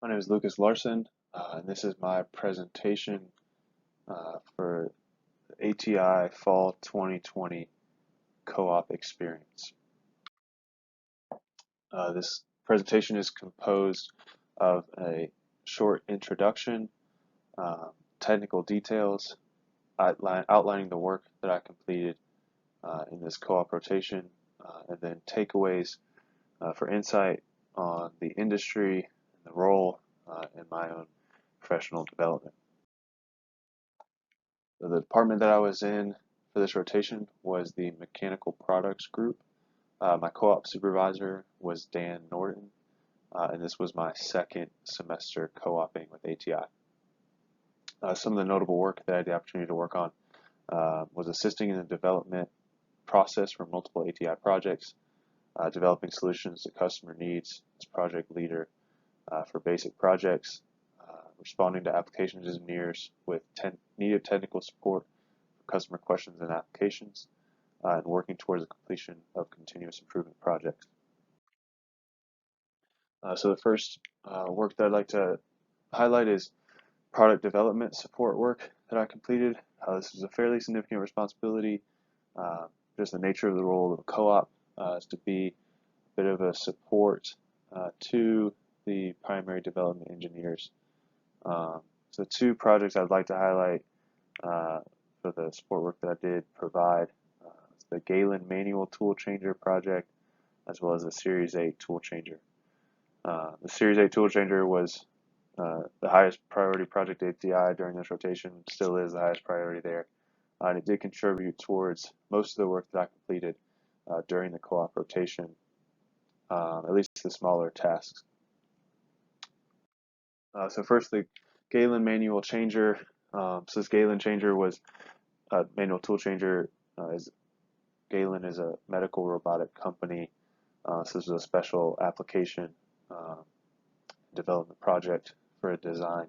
My name is Lucas Larson, and this is my presentation for the ATI Fall 2020 Co-op Experience. This presentation is composed of a short introduction, technical details, outlining the work that I completed in this co-op rotation, and then takeaways for insight on the industry and the role in my own professional development. So the department that I was in for this rotation was the mechanical products group. My co-op supervisor was Dan Norton, and this was my second semester co-oping with ATI. Some of the notable work that I had the opportunity to work on was assisting in the development process for multiple ATI projects, developing solutions that customer needs as project leader for basic projects, responding to application engineers with needed technical support for customer questions and applications, and working towards the completion of continuous improvement projects. So the first work that I'd like to highlight is product development support work that I completed. This is a fairly significant responsibility. Just the nature of the role of a co-op is to be a bit of a support to the primary development engineers. So two projects I'd like to highlight for the support work that I did provide the Galen manual tool changer project, as well as the Series 8 tool changer. The Series 8 tool changer was the highest priority project at ATI during this rotation, still is the highest priority there. And it did contribute towards most of the work that I completed during the co-op rotation, at least the smaller tasks. So first, the Galen manual changer. So this Galen changer was manual tool changer. Galen is a medical robotic company. So this was a special application development project for a design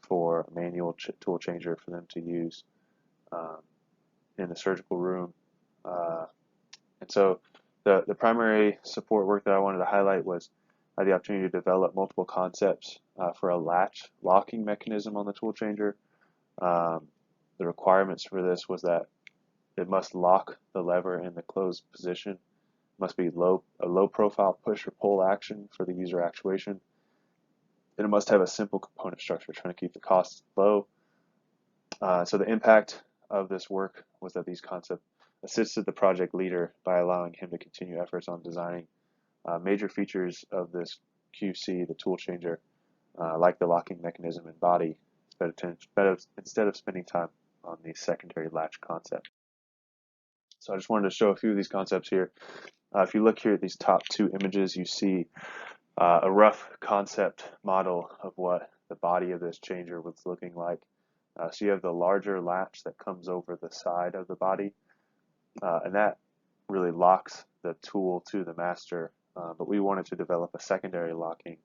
for a manual tool changer for them to use in the surgical room. And so the primary support work that I wanted to highlight was I had the opportunity to develop multiple concepts for a latch locking mechanism on the tool changer. The requirements for this was that it must lock the lever in the closed position. It must be a low profile push or pull action for the user actuation. And it must have a simple component structure, trying to keep the costs low. So the impact of this work was that these concepts assisted the project leader by allowing him to continue efforts on designing major features of this QC, the tool changer, like the locking mechanism and body, instead of spending time on the secondary latch concept. So I just wanted to show a few of these concepts here. If you look here at these top two images, you see a rough concept model of what the body of this changer was looking like. So you have the larger latch that comes over the side of the body, and that really locks the tool to the master. But we wanted to develop a secondary locking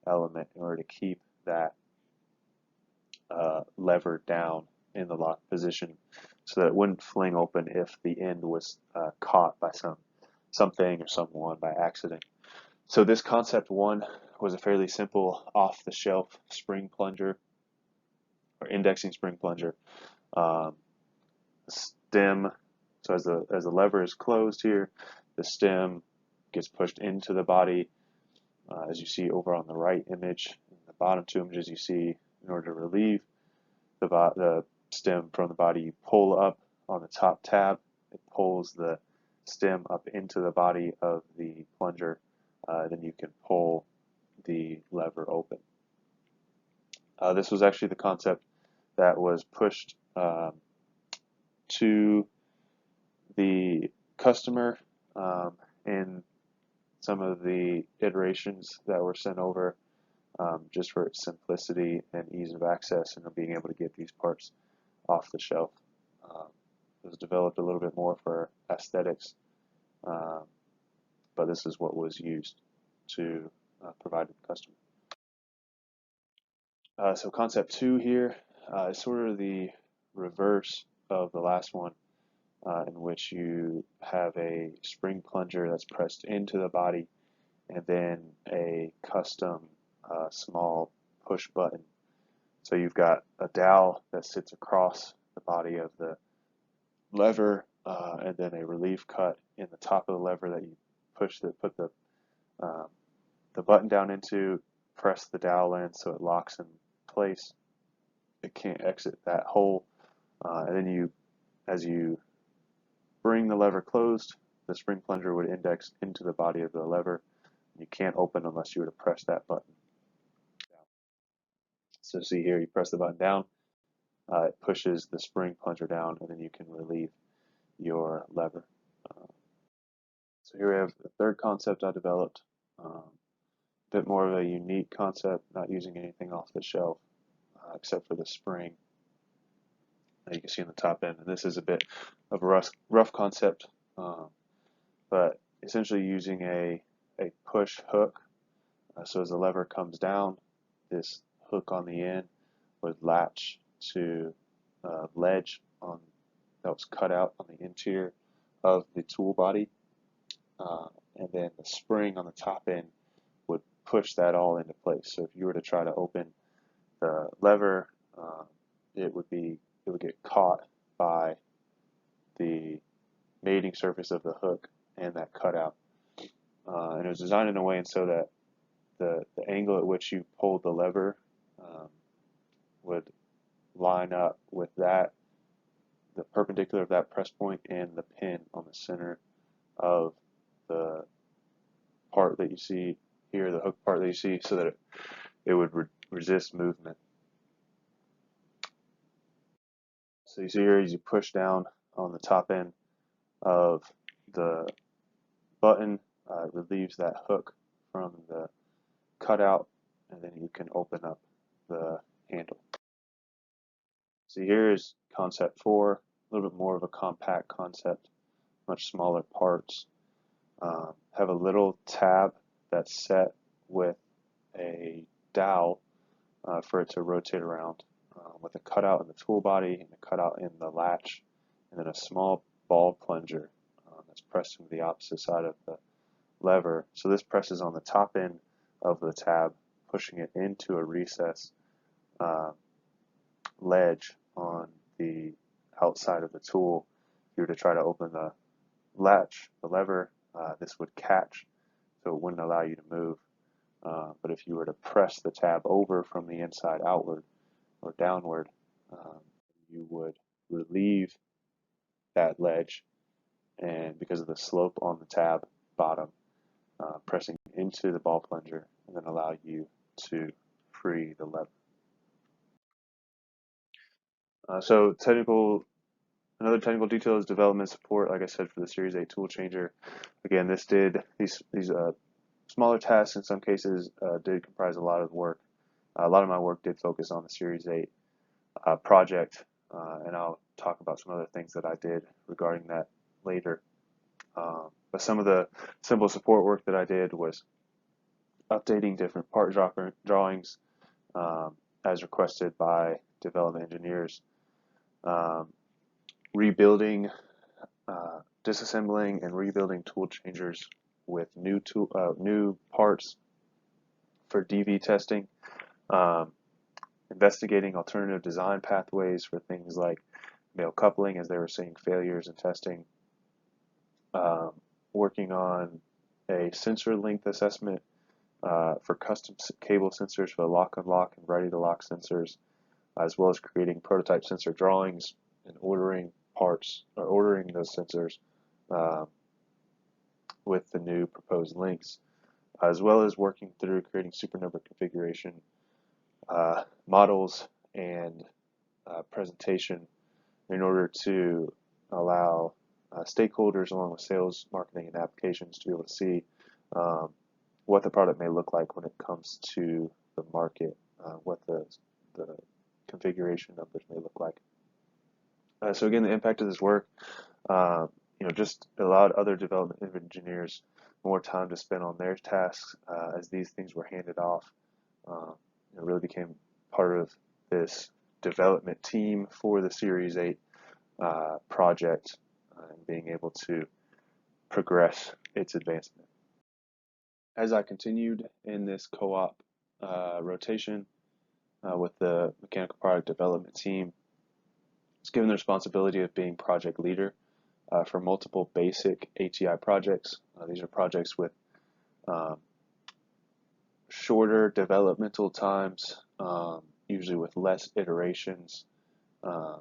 element in order to keep that lever down in the lock position so that it wouldn't fling open if the end was caught by something or someone by accident. So this concept one was a fairly simple off-the-shelf spring plunger or indexing spring plunger. Stem, so as the lever is closed here, the stem gets pushed into the body, as you see over on the right image. In the bottom two images you see, in order to relieve the stem from the body, you pull up on the top tab. It pulls the stem up into the body of the plunger. Then you can pull the lever open. This was actually the concept that was pushed to the customer in some of the iterations that were sent over, just for its simplicity and ease of access and being able to get these parts off the shelf. It was developed a little bit more for aesthetics, but this is what was used to provide to the customer. So concept two here is sort of the reverse of the last one, in which you have a spring plunger that's pressed into the body and then a custom small push button. So you've got a dowel that sits across the body of the lever, and then a relief cut in the top of the lever that you put um, the button down into, press the dowel in so it locks in place. It can't exit that hole. And then as you bring the lever closed, the spring plunger would index into the body of the lever. You can't open unless you were to press that button. So see here, you press the button down, it pushes the spring plunger down, and then you can relieve your lever. So here we have the third concept I developed. A bit more of a unique concept, not using anything off the shelf except for the spring that you can see on the top end. And this is a bit of a rough concept, but essentially using a push hook. So as the lever comes down, this hook on the end would latch to a ledge that was cut out on the interior of the tool body, and then the spring on the top end would push that all into place. So if you were to try to open the lever, it would get caught by the mating surface of the hook and that cutout. And it was designed in a way so that the angle at which you pulled the lever would line up with the perpendicular of that press point and the pin on the center of the part that you see here, the hook part that you see, so that it would resist movement. So you see here, as you push down on the top end of the button, it relieves that hook from the cutout, and then you can open up the handle. So here is concept 4, a little bit more of a compact concept, much smaller parts. Have a little tab that's set with a dowel for it to rotate around, with a cutout in the tool body and a cutout in the latch, and then a small ball plunger that's pressed into the opposite side of the lever. So this presses on the top end of the tab, pushing it into a recess ledge on the outside of the tool. If you were to try to open the lever, this would catch, so it wouldn't allow you to move. But if you were to press the tab over from the inside outward or downward, you would relieve that ledge, and because of the slope on the tab bottom, pressing into the ball plunger, and then allow you to free the lever. So another technical detail is development support, like I said, for the Series 8 tool changer. Again, these smaller tasks in some cases did comprise a lot of work. A lot of my work did focus on the Series 8 project, and I'll talk about some other things that I did regarding that later. But some of the simple support work that I did was updating different part drawings as requested by development engineers, rebuilding, disassembling and rebuilding tool changers with new parts for DV testing, investigating alternative design pathways for things like male coupling as they were seeing failures in testing, working on a sensor length assessment for custom cable sensors for the lock-unlock and ready-to-lock sensors, as well as creating prototype sensor drawings and ordering those sensors with the new proposed links, as well as working through creating supernumber configuration models and presentation in order to allow stakeholders along with sales, marketing, and applications to be able to see what the product may look like when it comes to the market, what the configuration numbers may look like. So again, the impact of this work, just allowed other development engineers more time to spend on their tasks as these things were handed off. It really became part of this development team for the Series 8 project and being able to progress its advancement. As I continued in this co-op rotation with the mechanical product development team. I was given the responsibility of being project leader for multiple basic ATI projects. These are projects with um, shorter developmental times, usually with less iterations, uh,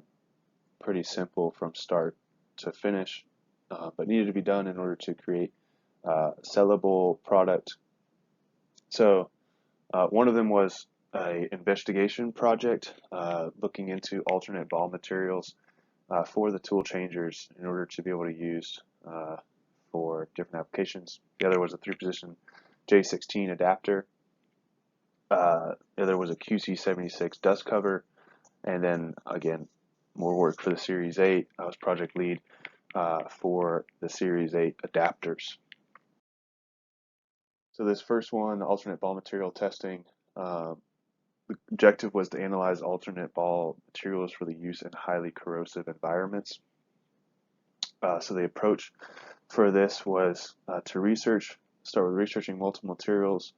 pretty simple from start to finish, but needed to be done in order to create sellable product. So one of them was a investigation project looking into alternate ball materials for the tool changers in order to be able to use for different applications. The other was a 3-position J16 adapter. The other was a QC76 dust cover, and then again, more work for the Series 8. I was project lead for the Series 8 adapters. So this first one, alternate ball material testing, the objective was to analyze alternate ball materials for the use in highly corrosive environments. So the approach for this was to start with researching multiple materials,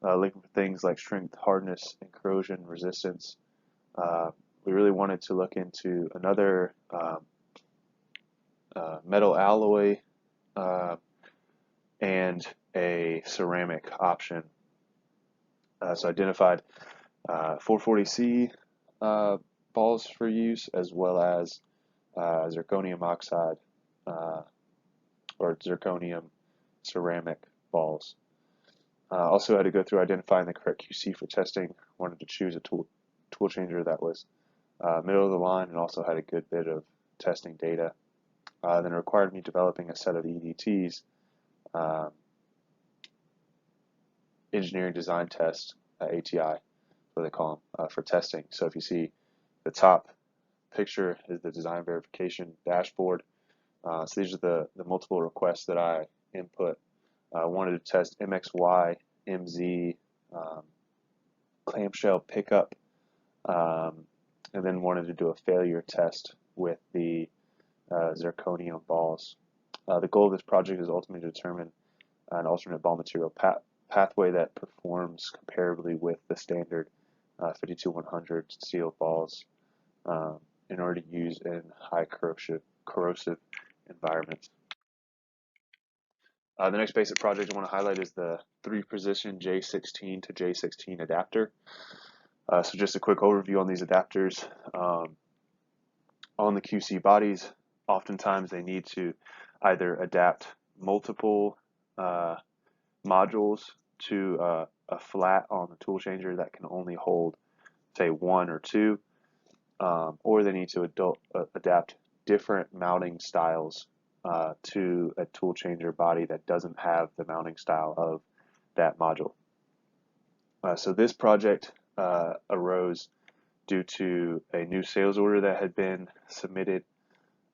looking for things like strength, hardness, and corrosion resistance. We really wanted to look into another metal alloy and a ceramic option. So identified 440C balls for use, as well as zirconium oxide or zirconium ceramic balls. Also had to go through identifying the correct QC for testing. Wanted to choose a tool changer that was middle of the line and also had a good bit of testing data. Then it required me developing a set of EDTs, engineering design test, ATI, what they call them, for testing. So if you see the top picture is the design verification dashboard. So these are the multiple requests that I input. I wanted to test MXY, MZ, clamshell pickup, and then wanted to do a failure test with the zirconium balls. The goal of this project is ultimately to determine an alternate ball material pathway that performs comparably with the standard 52100 steel balls in order to use in high corrosive environments. The next basic project I want to highlight is the 3-position J16 to J16 adapter. So just a quick overview on these adapters. On the QC bodies, oftentimes they need to either adapt multiple modules to a flat on the tool changer that can only hold, say, 1 or 2, or they need to adapt different mounting styles to a tool changer body that doesn't have the mounting style of that module. So this project arose due to a new sales order that had been submitted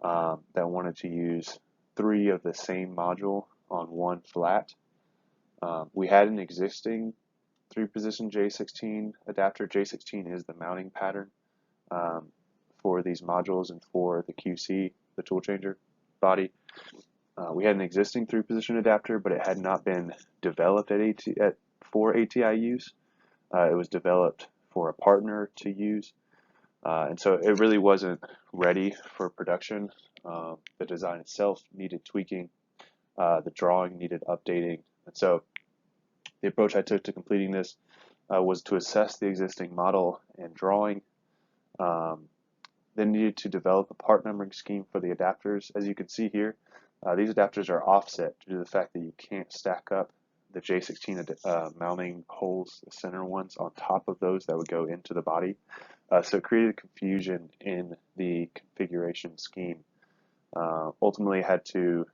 that wanted to use 3 of the same module on 1 flat. We had an existing 3-position J16 adapter. J16 is the mounting pattern for these modules and for the QC, the tool changer body. We had an existing 3-position adapter, but it had not been developed for ATI use. It was developed for a partner to use, and so it really wasn't ready for production. The design itself needed tweaking. The drawing needed updating, and so the approach I took to completing this was to assess the existing model and drawing, then needed to develop a part numbering scheme for the adapters. As you can see here, these adapters are offset due to the fact that you can't stack up the J16 mounting holes, the center ones, on top of those that would go into the body. So it created confusion in the configuration scheme. Ultimately had to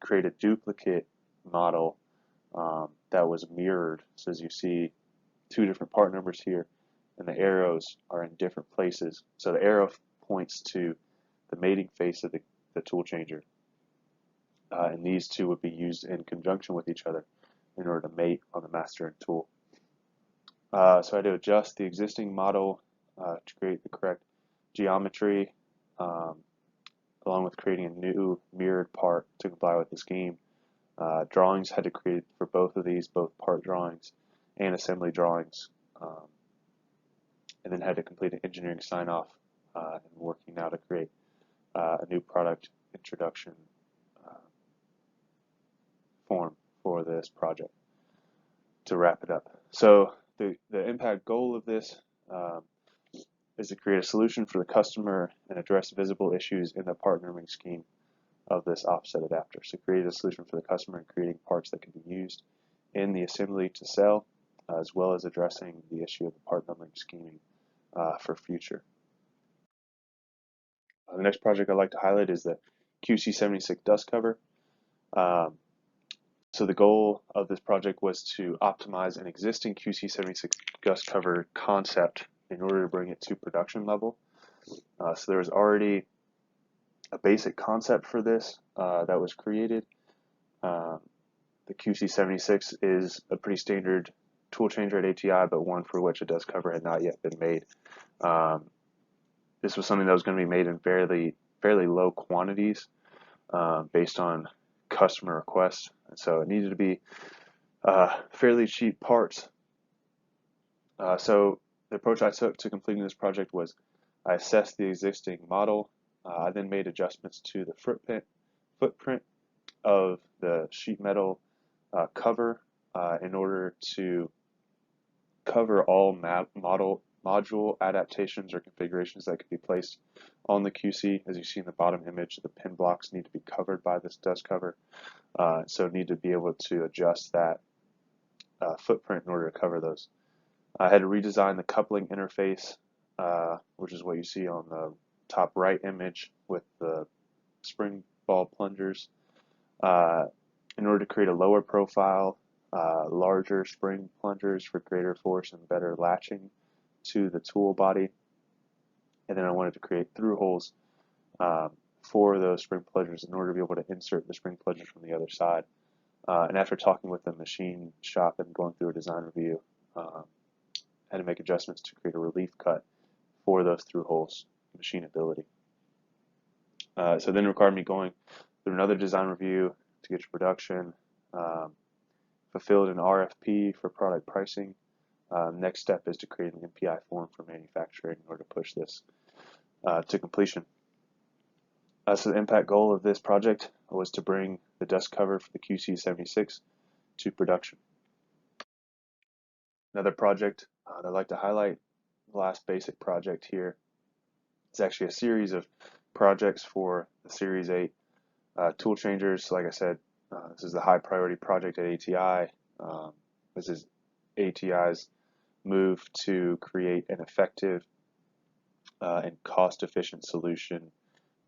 create a duplicate model that was mirrored. So as you see, 2 different part numbers here, and the arrows are in different places. So the arrow points to the mating face of the tool changer. And these 2 would be used in conjunction with each other in order to mate on the master and tool. So I had to adjust the existing model to create the correct geometry, along with creating a new mirrored part to comply with the scheme. Drawings had to create for both of these, both part drawings, and assembly drawings, and then had to complete an engineering sign-off and working now to create a new product introduction form for this project to wrap it up. So the impact goal of this is to create a solution for the customer and address visible issues in the part numbering scheme of this offset adapter. So create a solution for the customer in creating parts that can be used in the assembly to sell, as well as addressing the issue of the part numbering scheming for future. The next project I'd like to highlight is the QC76 dust cover. So the goal of this project was to optimize an existing QC76 dust cover concept in order to bring it to production level. So there was already a basic concept for this that was created. The QC76 is a pretty standard tool changer at ATI, but one for which a dust cover had not yet been made. This was something that was going to be made in fairly low quantities based on customer requests, and so it needed to be fairly cheap parts. So the approach I took to completing this project was I assessed the existing model. I then made adjustments to the footprint of the sheet metal cover in order to cover all module adaptations or configurations that could be placed on the QC. As you see in the bottom image, the pin blocks need to be covered by this dust cover, so need to be able to adjust that footprint in order to cover those. I had to redesign the coupling interface, which is what you see on the top right image with the spring ball plungers, in order to create a lower profile, larger spring plungers for greater force and better latching to the tool body. And then I wanted to create through holes for those spring plungers in order to be able to insert the spring plungers from the other side. And after talking with the machine shop and going through a design review, I had to make adjustments to create a relief cut for those through holes machinability. So then it required me going through another design review to get to production, fulfilled an RFP for product pricing. Next step is to create an MPI form for manufacturing in order to push this to completion. So the impact goal of this project was to bring the dust cover for the QC76 to production. Another project that I'd like to highlight, the last basic project here, is actually a series of projects for the Series 8 tool changers. Like I said, this is the high priority project at ATI. This is ATI's move to create an effective and cost-efficient solution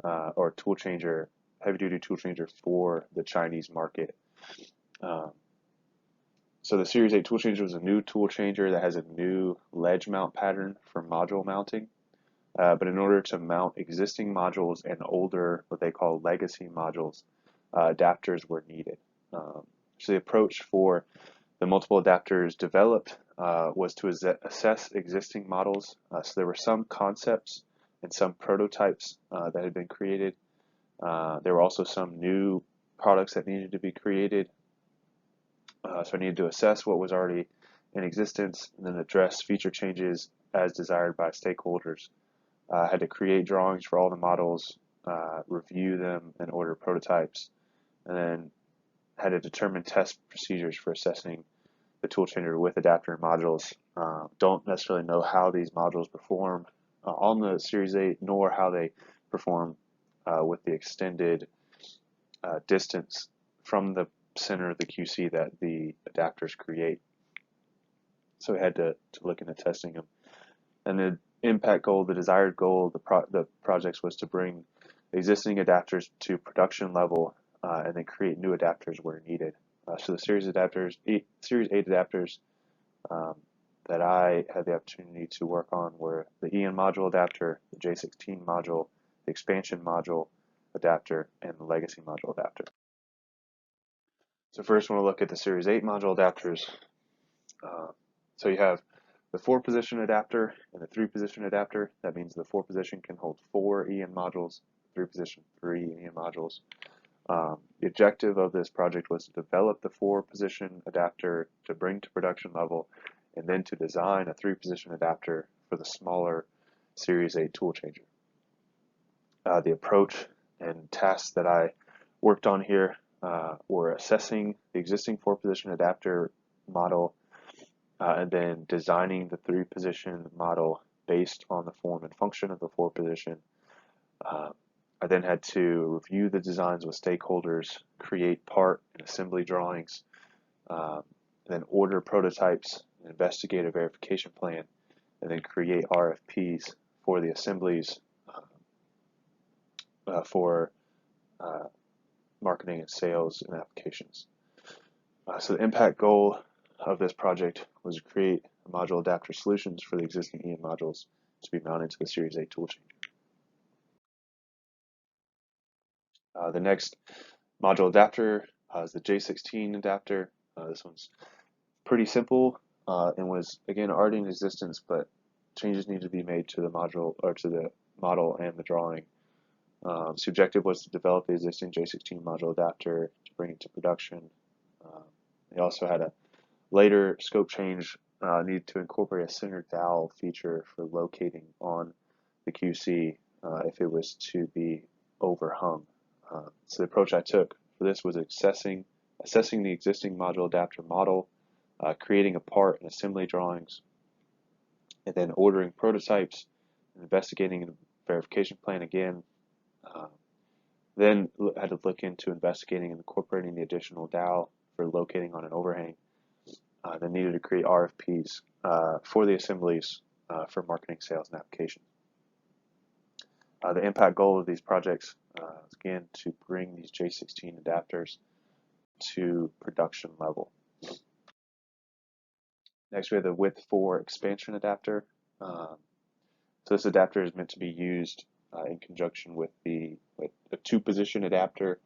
or tool changer, heavy-duty tool changer for the Chinese market. So the Series 8 tool changer was a new tool changer that has a new ledge mount pattern for module mounting. But in order to mount existing modules and older, what they call legacy modules, adapters were needed. So the approach for the multiple adapters developed was to assess existing models. So there were some concepts and some prototypes that had been created. There were also some new products that needed to be created. So I needed to assess what was already in existence and then address feature changes as desired by stakeholders. I had to create drawings for all the models, review them, and order prototypes, and then had to determine test procedures for assessing the tool changer with adapter and modules. Don't necessarily know how these modules perform on the Series 8, nor how they perform with the extended distance from the center of the QC that the adapters create. So we had to look into testing them. And the impact goal, the desired goal, the projects was to bring existing adapters to production level and then create new adapters where needed. So the Series 8 adapters that I had the opportunity to work on were the EN module adapter, the J16 module, the expansion module adapter, and the legacy module adapter. So first I want to look at the Series 8 module adapters. So you have the 4-position adapter and the 3-position adapter. That means the 4-position can hold 4 EN modules, 3-position 3 EN modules. The objective of this project was to develop the 4-position adapter to bring to production level, and then to design a 3-position adapter for the smaller Series 8 tool changer. The approach and tasks that I worked on here were assessing the existing 4-position adapter model and then designing the 3-position model based on the form and function of the 4-position. I then had to review the designs with stakeholders, create part and assembly drawings, then order prototypes, investigate a verification plan, and then create RFPs for the assemblies for marketing and sales and applications. So the impact goal of this project was to create module adapter solutions for the existing EN modules to be mounted to the Series 8 tool changer. The next module adapter is the J16 adapter. This one's pretty simple and was again already in existence, but changes need to be made to the module or to the model and the drawing. So the objective was to develop the existing J16 module adapter to bring it to production. They also had a later scope change needed to incorporate a centered dowel feature for locating on the QC if it was to be overhung. So the approach I took for this was assessing the existing module adapter model, creating a part and assembly drawings, and then ordering prototypes, and investigating a verification plan again. Then I had to look into investigating and incorporating the additional dowel for locating on an overhang. Then needed to create RFPs for the assemblies for marketing, sales, and applications. The impact goal of these projects is again to bring these J16 adapters to production level. Next, we have the width 4 expansion adapter. So this adapter is meant to be used in conjunction with a 2-position adapter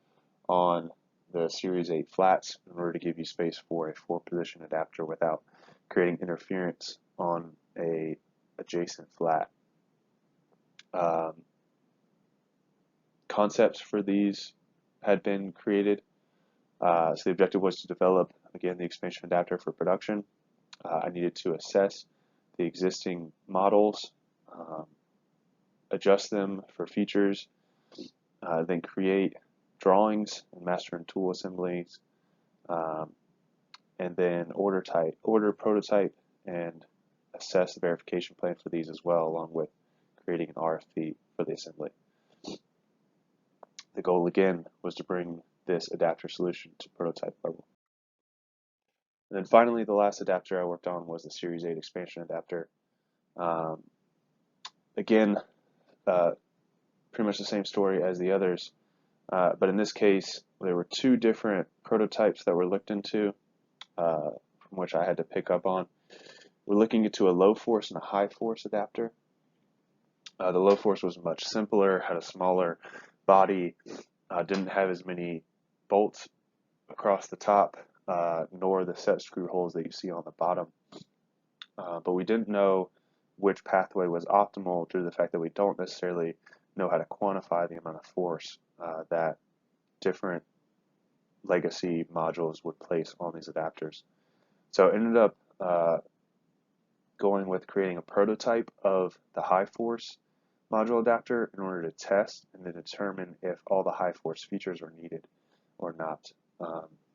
on the Series 8 flats in order to give you space for a 4-position adapter without creating interference on a adjacent flat. Concepts for these had been created. So the objective was to develop, again, the expansion adapter for production. I needed to assess the existing models, adjust them for features, then create drawings and master and tool assemblies, and then order prototype and assess the verification plan for these as well, along with creating an RFP for the assembly. The goal again was to bring this adapter solution to prototype level. And then finally, the last adapter I worked on was the Series 8 expansion adapter. Again, pretty much the same story as the others, but in this case, there were 2 different prototypes that were looked into, from which I had to pick up on. We're looking into a low force and a high force adapter. The low force was much simpler, had a smaller body, didn't have as many bolts across the top, nor the set screw holes that you see on the bottom. But we didn't know which pathway was optimal due to the fact that we don't necessarily know how to quantify the amount of force that different legacy modules would place on these adapters. So I ended up going with creating a prototype of the high force module adapter in order to test and then determine if all the high force features are needed or not.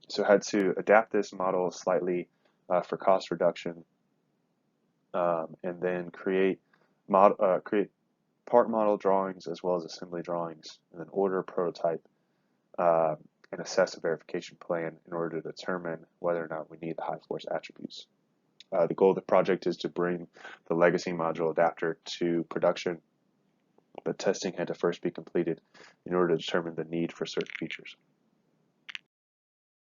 So I had to adapt this model slightly for cost reduction, and then create part model drawings as well as assembly drawings, and then order a prototype and assess a verification plan in order to determine whether or not we need the high force attributes. The goal of the project is to bring the legacy module adapter to production, but testing had to first be completed in order to determine the need for certain features.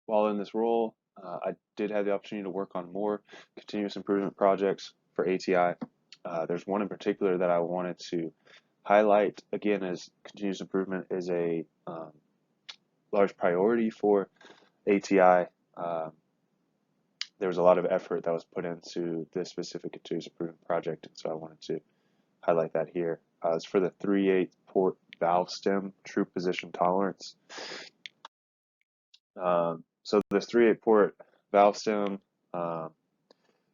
While in this role, I did have the opportunity to work on more continuous improvement projects for ATI. There's one in particular that I wanted to highlight, again, as continuous improvement is a large priority for ATI. There was a lot of effort that was put into this specific continuous improvement project, and so I wanted to highlight that here. It's for the 3/8 port valve stem true position tolerance. So this 3/8 port valve stem, um,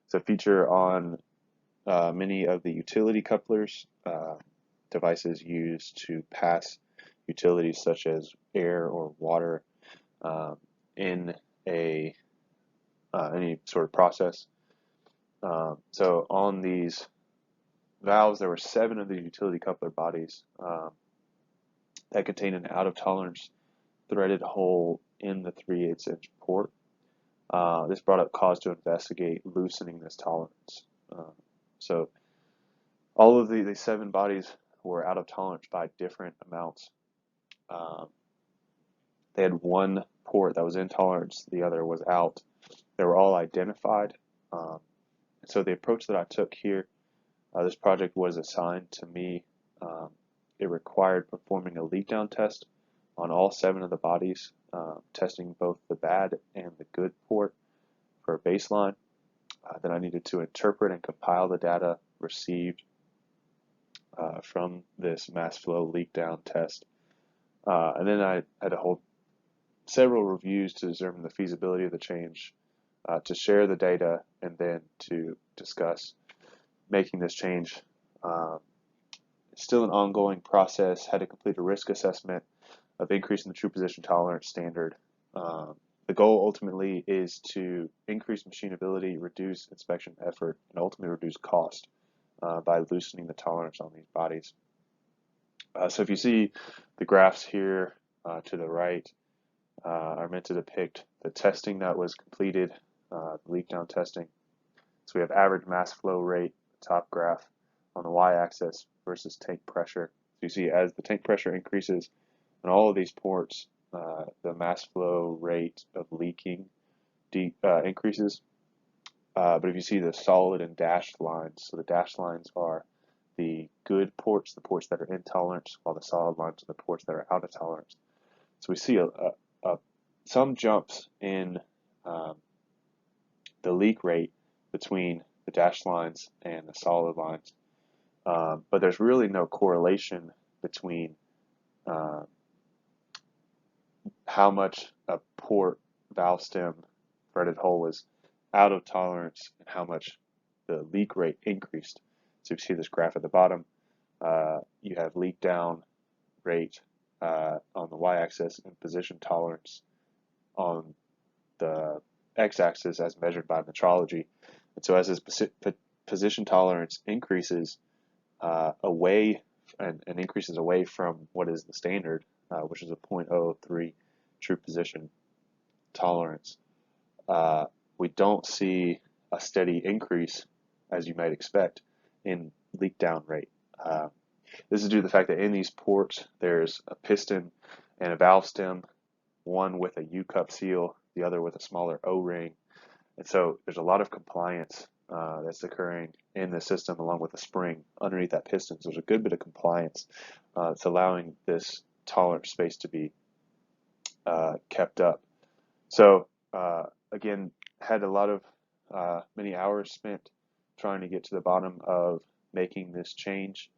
it's a feature on many of the utility couplers, devices used to pass utilities such as air or water um, in a any sort of process. So on these valves, there were 7 of the utility coupler bodies that contain an out of tolerance threaded hole in the 3/8 inch port. This brought up cause to investigate loosening this tolerance. So all of these 7 bodies were out of tolerance by different amounts. Um, they had one port that was in tolerance, the other was out. They were all identified. Um, so the approach that I took here, this project was assigned to me. Um, it required performing a leak down test on all 7 of the bodies, testing both the bad and the good port for a baseline. Then I needed to interpret and compile the data received from this mass flow leak down test. And then I had to hold several reviews to determine the feasibility of the change, to share the data, and then to discuss making this change. It's still an ongoing process. Had to complete a risk assessment of increasing the true position tolerance standard. The goal ultimately is to increase machinability, reduce inspection effort, and ultimately reduce cost by loosening the tolerance on these bodies. So if you see the graphs here to the right are meant to depict the testing that was completed, leak down testing. So we have average mass flow rate, top graph, on the y-axis versus tank pressure. So you see as the tank pressure increases on all of these ports, the mass flow rate of leaking increases. But if you see the solid and dashed lines, so the dashed lines are the good ports, the ports that are in tolerance, while the solid lines are the ports that are out of tolerance. So we see some jumps in the leak rate between the dashed lines and the solid lines, but there's really no correlation between how much a port valve stem threaded hole was out of tolerance and how much the leak rate increased. So you see this graph at the bottom. You have leak down rate on the y-axis and position tolerance on the x-axis as measured by metrology. And so as this position tolerance increases away and increases away from what is the standard, which is a 0.03 true position tolerance, we don't see a steady increase, as you might expect, in leak down rate. This is due to the fact that in these ports there's a piston and a valve stem, one with a U-cup seal, the other with a smaller O-ring. And so there's a lot of compliance that's occurring in the system along with the spring underneath that piston. So there's a good bit of compliance. It's allowing this tolerance space to be kept up. So again, had a lot of many hours spent trying to get to the bottom of making this change.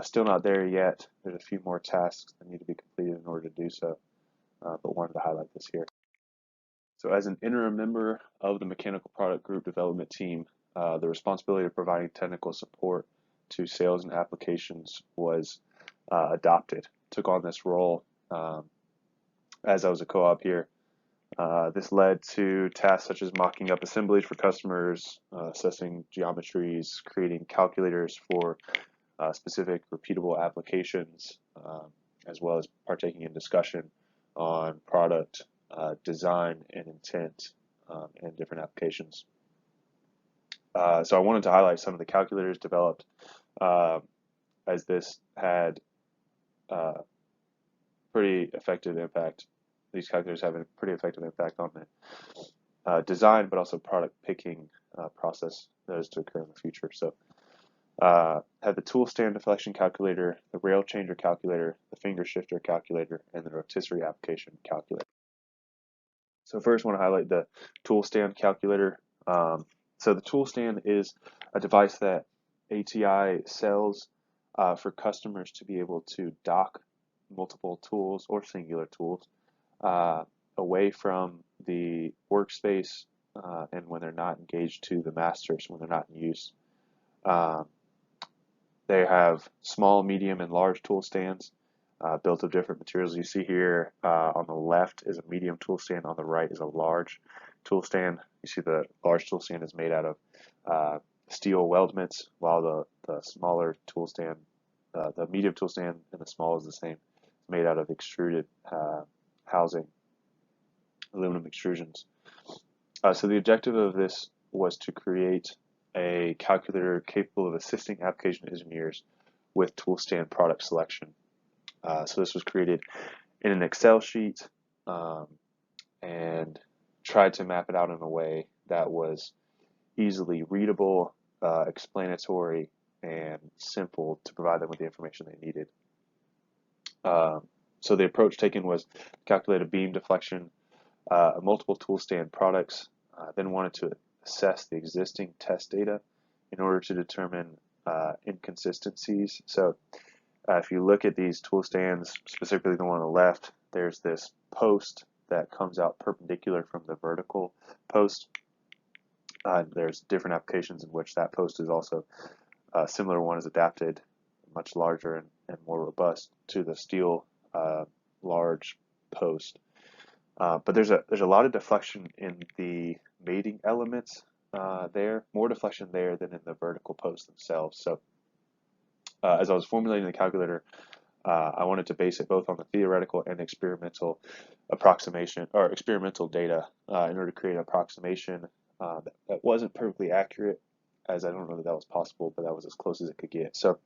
Still not there yet. There's a few more tasks that need to be completed in order to do so, but wanted to highlight this here. So as an interim member of the mechanical product group development team, the responsibility of providing technical support to sales and applications was adopted. Took on this role as I was a co-op here. This led to tasks such as mocking up assemblies for customers, assessing geometries, creating calculators for specific repeatable applications, as well as partaking in discussion on product design and intent and different applications. So I wanted to highlight some of the calculators developed as this had pretty effective impact. These calculators have a pretty effective impact on the design, but also product picking process that is to occur in the future. So had the tool stand deflection calculator, the rail changer calculator, the finger shifter calculator, and the rotisserie application calculator. So first I want to highlight the tool stand calculator. So the tool stand is a device that ATI sells for customers to be able to dock multiple tools or singular tools away from the workspace and when they're not engaged to the masters, when they're not in use. Um, they have small, medium, and large tool stands built of different materials. You see here on the left is a medium tool stand, on the right is a large tool stand. You see the large tool stand is made out of steel weldments, while the smaller tool stand, the medium tool stand and the small is the same. It's made out of extruded housing, aluminum extrusions. So the objective of this was to create a calculator capable of assisting application engineers with tool stand product selection. So this was created in an Excel sheet and tried to map it out in a way that was easily readable, explanatory, and simple to provide them with the information they needed. So the approach taken was calculate a beam deflection, multiple tool stand products, then wanted to assess the existing test data in order to determine inconsistencies. So if you look at these tool stands, specifically the one on the left, there's this post that comes out perpendicular from the vertical post. There's different applications in which that post is also a similar one is adapted, much larger and more robust to the steel large post. But there's a lot of deflection in the mating elements there, more deflection there than in the vertical posts themselves. So as I was formulating the calculator, I wanted to base it both on the theoretical and experimental approximation or experimental data in order to create an approximation that wasn't perfectly accurate, as I don't know that that was possible, but that was as close as it could get. So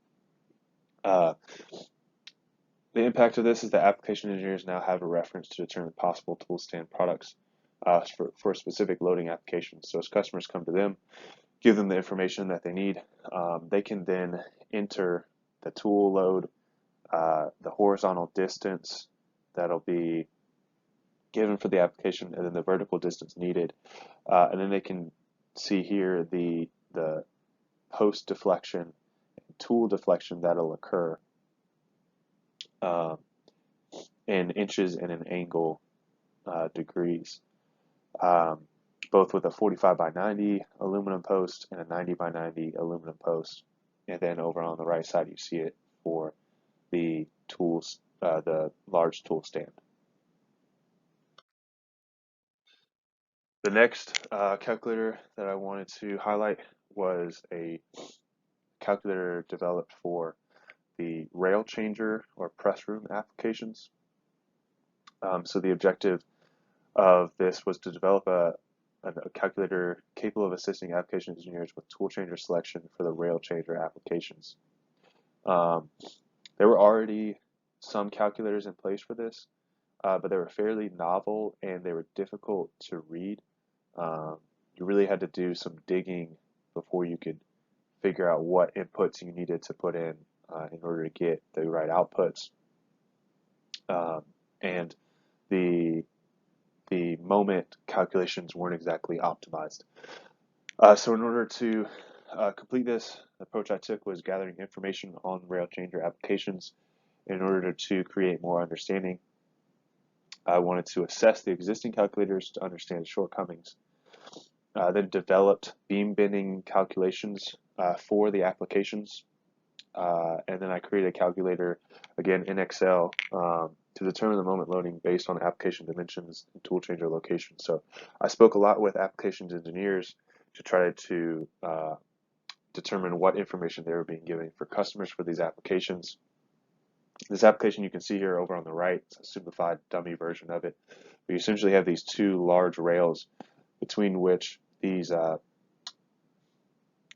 the impact of this is that application engineers now have a reference to determine possible tool stand products for specific loading applications. So as customers come to them, give them the information that they need, they can then enter the tool load, the horizontal distance that'll be given for the application, and then the vertical distance needed. And then they can see here the post deflection and tool deflection that'll occur in inches and in angle degrees, both with a 45 by 90 aluminum post and a 90 by 90 aluminum post. And then over on the right side, you see it for the tools, the large tool stand. The next calculator that I wanted to highlight was a calculator developed for the rail changer or press room applications. So the objective of this was to develop a calculator capable of assisting application engineers with tool changer selection for the rail changer applications. There were already some calculators in place for this, but they were fairly novel and they were difficult to read. You really had to do some digging before you could figure out what inputs you needed to put in order to get the right outputs. And the moment calculations weren't exactly optimized. So in order to complete this, the approach I took was gathering information on rail changer applications in order to create more understanding. I wanted to assess the existing calculators to understand shortcomings. Then developed beam bending calculations for the applications. And then I created a calculator, again in Excel, to determine the moment loading based on application dimensions and tool changer location. So I spoke a lot with applications engineers to try to determine what information they were being given for customers for these applications. This application you can see here over on the right, it's a simplified dummy version of it. But you essentially have these two large rails between which these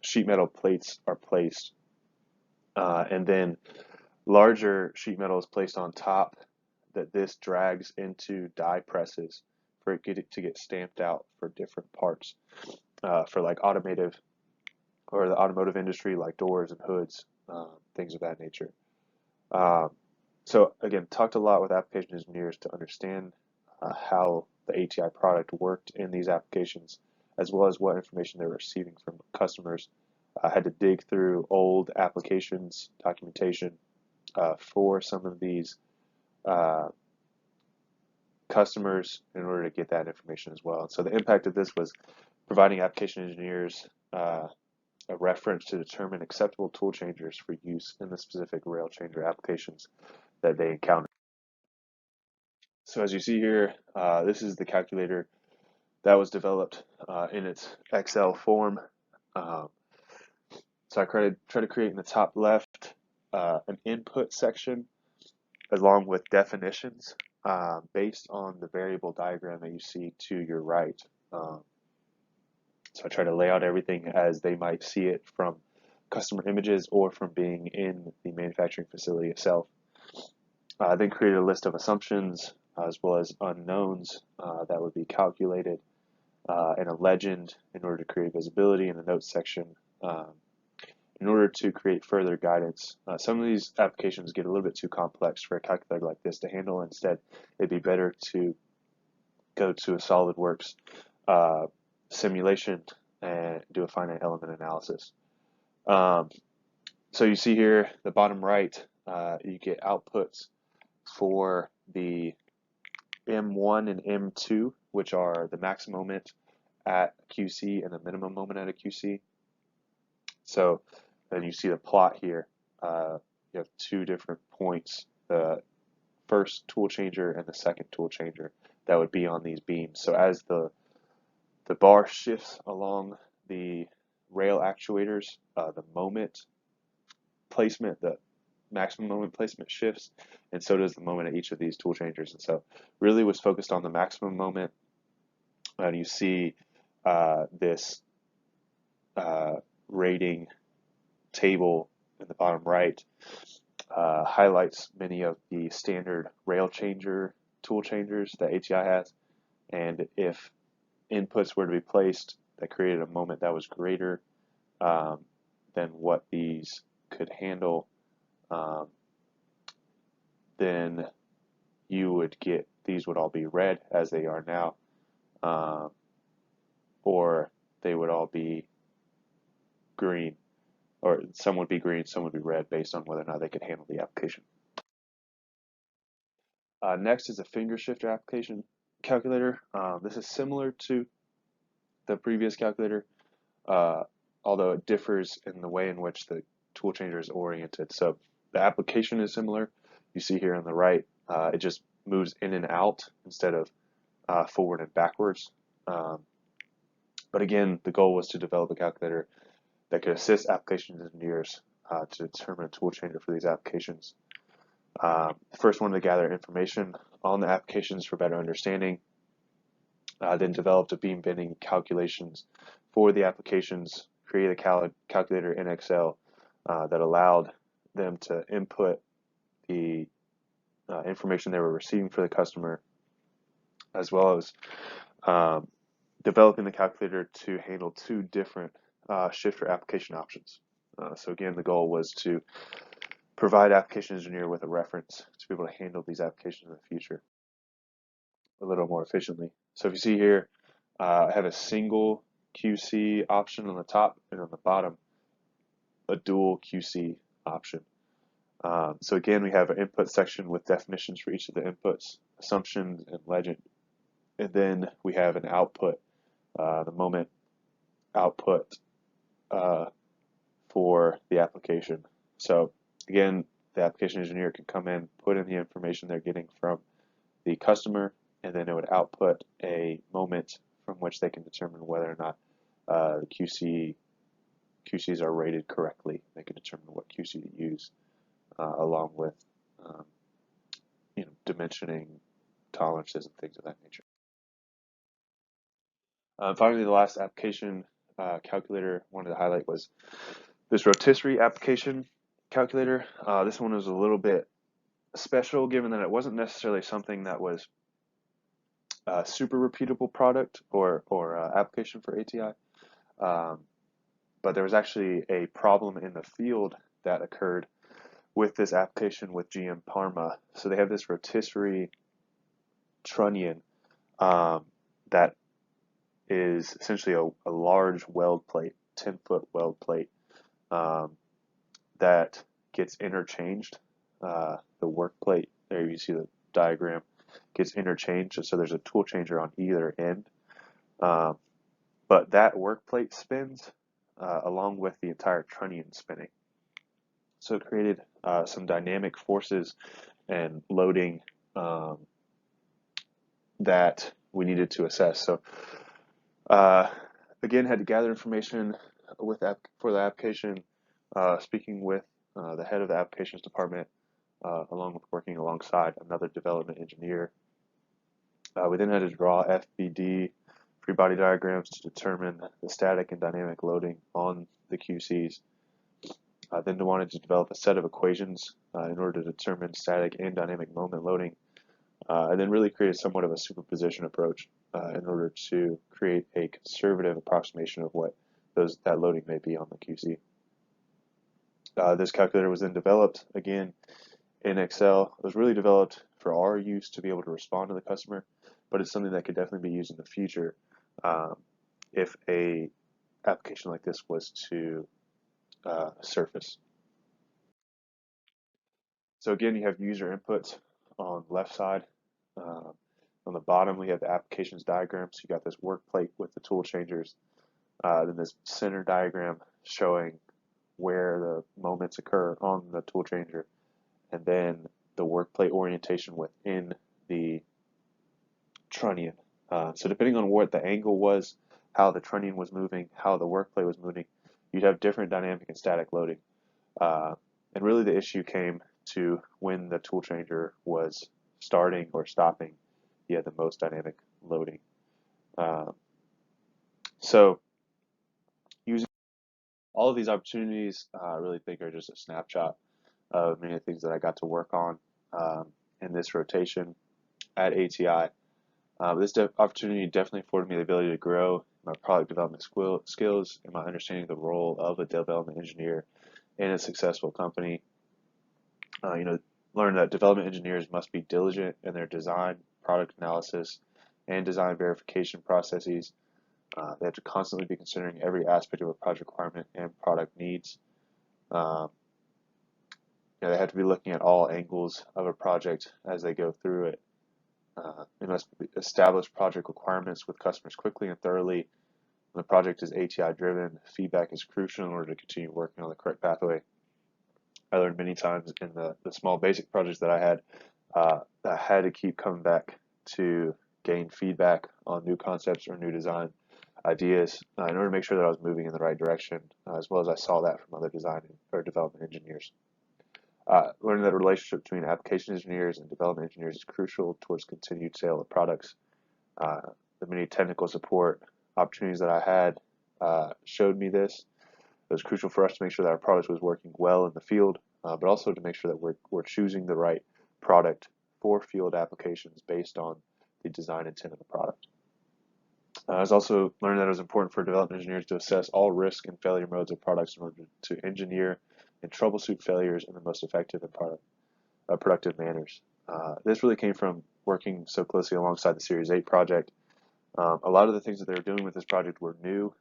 sheet metal plates are placed. And then larger sheet metal is placed on top that this drags into die presses for it to get stamped out for different parts for like automotive or the automotive industry, like doors and hoods, things of that nature. So again, talked a lot with application engineers to understand how the ATI product worked in these applications, as well as what information they were receiving from customers. I had to dig through old applications documentation for some of these customers in order to get that information as well. So the impact of this was providing application engineers a reference to determine acceptable tool changers for use in the specific rail changer applications that they encounter. So as you see here, this is the calculator that was developed in its Excel form. Um, so I try to create in the top left an input section along with definitions based on the variable diagram that you see to your right. So I try to lay out everything as they might see it from customer images or from being in the manufacturing facility itself. I then created a list of assumptions as well as unknowns that would be calculated and a legend in order to create visibility in the notes section in order to create further guidance. Some of these applications get a little bit too complex for a calculator like this to handle. Instead, it'd be better to go to a SolidWorks simulation and do a finite element analysis. So you see here, the bottom right, you get outputs for the M1 and M2, which are the maximum moment at QC and the minimum moment at a QC. So then you see the plot here. You have two different points, the first tool changer and the second tool changer that would be on these beams. So as the bar shifts along the rail actuators, the moment placement, the maximum moment placement shifts, and so does the moment at each of these tool changers. And so really was focused on the maximum moment. And you see this rating table in the bottom right highlights many of the standard rail changer tool changers that ATI has. And if inputs were to be placed that created a moment that was greater than what these could handle, then you would get, these would all be red as they are now, or they would all be green, or some would be green, some would be red based on whether or not they could handle the application. Next is a finger shifter application calculator. This is similar to the previous calculator, although it differs in the way in which the tool changer is oriented. So the application is similar. You see here on the right, it just moves in and out instead of forward and backwards. But again, the goal was to develop a calculator that could assist application engineers to determine a tool changer for these applications. First wanted to gather information on the applications for better understanding, then developed a beam bending calculations for the applications, create a calculator in Excel that allowed them to input the information they were receiving for the customer, as well as developing the calculator to handle two different shifter application options. So again, the goal was to provide application engineer with a reference to be able to handle these applications in the future a little more efficiently. So if you see here, I have a single QC option on the top, and on the bottom, a dual QC option. So again, we have an input section with definitions for each of the inputs, assumptions, and legend. And then we have an output, the moment output for the application. So again, the application engineer can come in, put in the information they're getting from the customer, and then it would output a moment from which they can determine whether or not the QCs are rated correctly. They can determine what QC to use, along with dimensioning tolerances and things of that nature. Finally, the last application calculator I wanted to highlight was this rotisserie application calculator. This one was a little bit special, given that it wasn't necessarily something that was a super repeatable product or application for ATI. But there was actually a problem in the field that occurred with this application with GM Parma. So they have this rotisserie trunnion that is essentially a large weld plate, 10-foot weld plate, that gets interchanged. The work plate, there you see the diagram, gets interchanged, so there's a tool changer on either end. Um, but that work plate spins along with the entire trunnion spinning. So it created some dynamic forces and loading um, that we needed to assess. So uh, again, had to gather information for the application, speaking with the head of the applications department, along with working alongside another development engineer. We then had to draw FBD, free body diagrams, to determine the static and dynamic loading on the QCs. Then we wanted to develop a set of equations in order to determine static and dynamic moment loading, and then really create somewhat of a superposition approach in order to create a conservative approximation of what that loading may be on the QC. This calculator was then developed again in Excel. It was really developed for our use to be able to respond to the customer, but it's something that could definitely be used in the future if a application like this was to surface. So again, you have user inputs on the left side. On the bottom, we have the applications diagram. So you got this work plate with the tool changers. Then this center diagram showing where the moments occur on the tool changer. And then the work plate orientation within the trunnion. So depending on what the angle was, how the trunnion was moving, how the work plate was moving, you'd have different dynamic and static loading. And really the issue came to when the tool changer was starting or stopping, you had the most dynamic loading. So using all of these opportunities, I really think are just a snapshot of many of the things that I got to work on in this rotation at ATI. This opportunity definitely afforded me the ability to grow my product development skills and my understanding of the role of a development engineer in a successful company. Learn that development engineers must be diligent in their design, product analysis, and design verification processes. They have to constantly be considering every aspect of a project requirement and product needs. They have to be looking at all angles of a project as they go through it. They must establish project requirements with customers quickly and thoroughly. When the project is ATI driven, feedback is crucial in order to continue working on the correct pathway. I learned many times in the small basic projects that I had to keep coming back to gain feedback on new concepts or new design ideas in order to make sure that I was moving in the right direction, as well as I saw that from other design or development engineers. Learning that relationship between application engineers and development engineers is crucial towards continued sale of products. The many technical support opportunities that I had showed me this. It was crucial for us to make sure that our product was working well in the field, but also to make sure that we're choosing the right product for field applications based on the design intent of the product. I was also learning that it was important for development engineers to assess all risk and failure modes of products in order to engineer and troubleshoot failures in the most effective and productive manners. This really came from working so closely alongside the Series 8 project. A lot of the things that they were doing with this project were new.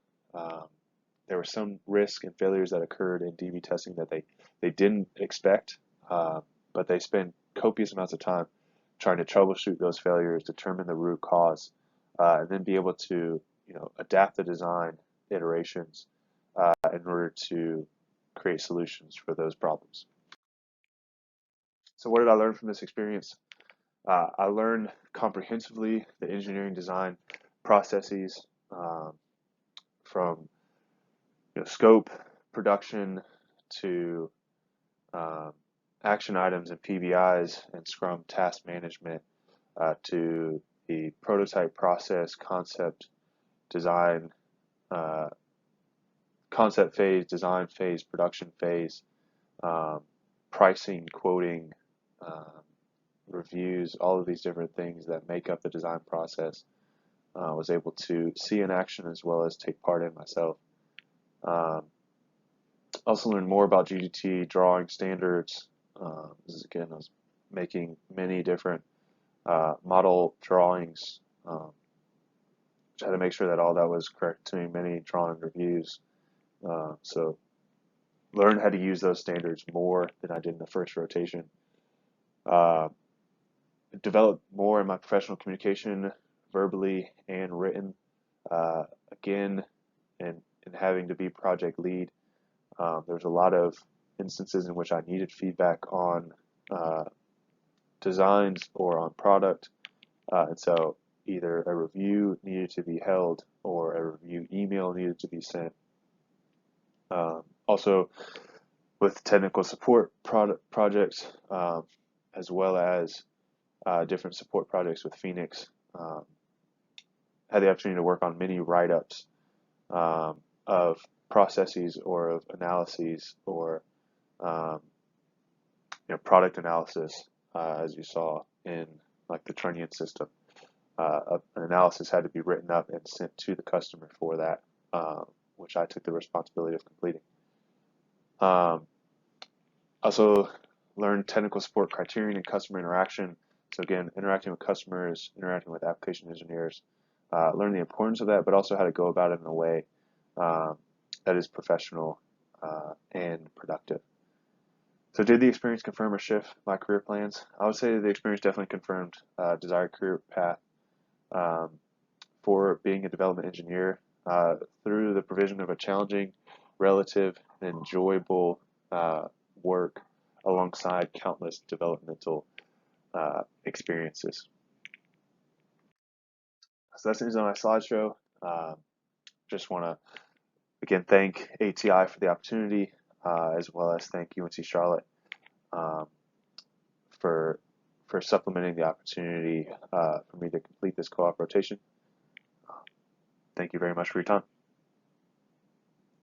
There were some risks and failures that occurred in DB testing that they didn't expect, but they spent copious amounts of time trying to troubleshoot those failures, determine the root cause, and then be able to adapt the design iterations in order to create solutions for those problems. So what did I learn from this experience? I learned comprehensively the engineering design processes from scope, production, to action items and PBIs and Scrum task management, to the prototype process, concept, design, concept phase, design phase, production phase, pricing, quoting, reviews, all of these different things that make up the design process. Was able to see in action as well as take part in myself. Also learned more about GGT drawing standards. This is, again, I was making many different model drawings. Had to make sure that all that was correct, doing many drawing reviews. So learned how to use those standards more than I did in the first rotation. developed more in my professional communication, verbally and written. Again, and having to be project lead, there's a lot of instances in which I needed feedback on uh, designs or on product, and so either a review needed to be held or a review email needed to be sent. Also, with technical support projects, as well as different support projects with Phoenix, had the opportunity to work on many write-ups of processes or of analyses or um, product analysis, as you saw in like the Trunnion system. An analysis had to be written up and sent to the customer for that, which I took the responsibility of completing. Also learned technical support criterion and customer interaction. So again, interacting with customers, interacting with application engineers, learn the importance of that, but also how to go about it in a way that is professional and productive. So did the experience confirm or shift my career plans? I would say the experience definitely confirmed desired career path um, for being a development engineer through the provision of a challenging, relative, and enjoyable work alongside countless developmental experiences. So that's it on my slideshow. Just want to again thank ATI for the opportunity, as well as thank UNC Charlotte um, for supplementing the opportunity for me to complete this co-op rotation. Thank you very much for your time.